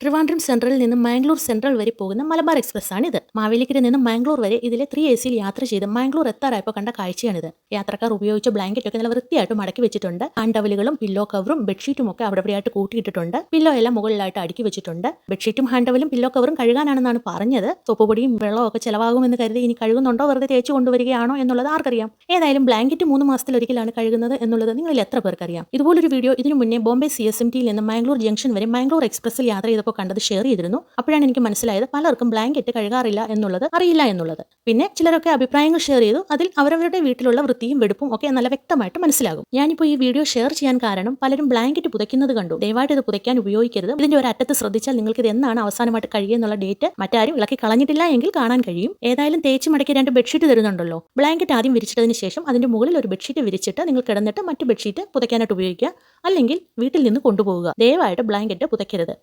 ട്രിവാൻഡ്രം സെൻട്രലിൽ നിന്ന് മാംഗ്ലൂർ സെൻട്രൽ വരെ പോകുന്ന മലബാർ എക്സ്പ്രസ് ആണിത്. മാവേലിക്കര നിന്ന് മാംഗ്ലൂർ വരെ ഇതിലെ 3 AC-യിൽ യാത്ര ചെയ്ത് മാംഗ്ലൂർ എത്താറായപ്പോൾ കണ്ട കാഴ്ചയാണിത്. യാത്രക്കാർ ഉപയോഗിച്ച ബ്ലാങ്കറ്റ് ഒക്കെ നല്ല വൃത്തിയായിട്ട് മടക്കി വെച്ചിട്ടുണ്ട്. ഹാൻഡ് ടവലുകളും പില്ലോ കവറും ബെഡ്ഷീറ്റും ഒക്കെ അവിടെയായിട്ട് കൂട്ടിയിട്ടിട്ടുണ്ട്. പില്ലോ എല്ലാം മുകളിലായിട്ട് അടുക്കി വെച്ചിട്ടുണ്ട്. ബെഡ്ഷീറ്റും ഹാൻഡ് ടവലും പില്ലോ കവറും കഴുകാനാണെന്നാണ് പറഞ്ഞത്. സോപ്പ് പൊടിയും വെള്ളവും ഒക്കെ ചെലവാകുമെന്ന് കരുതി ഇനി കഴുകുന്നുണ്ടോ വെറുതെ തേച്ച് കൊണ്ടുവരികയാണോ എന്നുള്ളത് ആർക്കറിയാം. ഏതായാലും ബ്ലാങ്കറ്റ് 3 മാസത്തിലൊരിക്കലാണ് കഴുകുന്നത് എന്നുള്ളത് നിങ്ങളിൽ എത്ര പേർക്കറിയാം. ഇതുപോലൊരു വീഡിയോ ഇതിനു മുന്നേ ബോംബെ CSMT-യിൽ നിന്ന് മാംഗ്ലൂർ ജംഗ്ഷൻ വരെ മാംഗ്ലൂർ എക്സ്പ്രസിൽ യാത്ര ചെയ്തപ്പോൾ കണ്ടത് ഷെയർ ചെയ്തിരുന്നു. അപ്പോഴാണ് എനിക്ക് മനസ്സിലായത് പലർക്കും ബ്ലാങ്കറ്റ് കഴുകാറില്ല എന്നുള്ളത് അറിയില്ല എന്നുള്ളത്. പിന്നെ ചിലരൊക്കെ അഭിപ്രായങ്ങൾ ഷെയർ ചെയ്തു. അതിൽ അവരവരുടെ വീട്ടിലുള്ള വൃത്തിയും വെടുപ്പും ഒക്കെ നല്ല വ്യക്തമായിട്ട് മനസ്സിലാകും. ഞാനിപ്പോൾ ഈ വീഡിയോ ഷെയർ ചെയ്യാൻ കാരണം പലരും ബ്ലാങ്കറ്റ് പുതയ്ക്കുന്നത് കണ്ടു. ദയവായിട്ട് ഇത് പുതയ്ക്കാൻ ഉപയോഗിക്കരുത്. ഇതിന്റെ ഒരു അറ്റത്ത് ശ്രദ്ധിച്ചാൽ നിങ്ങൾക്ക് ഇത് എന്നാണ് അവസാനമായിട്ട് കഴിയുക എന്നുള്ള ഡേറ്റ് മറ്റാരും ഇളക്കി കളഞ്ഞിട്ടില്ല എങ്കിൽ കാണാൻ കഴിയും. ഏതായാലും തേച്ച് മടക്കി 2 ബെഡ്ഷീറ്റ് തരുന്നുണ്ടല്ലോ. ബ്ലാങ്കറ്റ് ആദ്യം വിരിച്ചിട്ടതിന് ശേഷം അതിന്റെ മുകളിൽ ഒരു ബെഡ്ഷീറ്റ് വിരിച്ചിട്ട് നിങ്ങൾ കിടന്നിട്ട് മറ്റു ബെഡ്ഷീറ്റ് പുതയ്ക്കാനായിട്ട് ഉപയോഗിക്കുക. അല്ലെങ്കിൽ വീട്ടിൽ നിന്ന് കൊണ്ടുപോകുക. ദയവായിട്ട് ബ്ലാങ്കറ്റ് പുതയ്ക്കരുത്.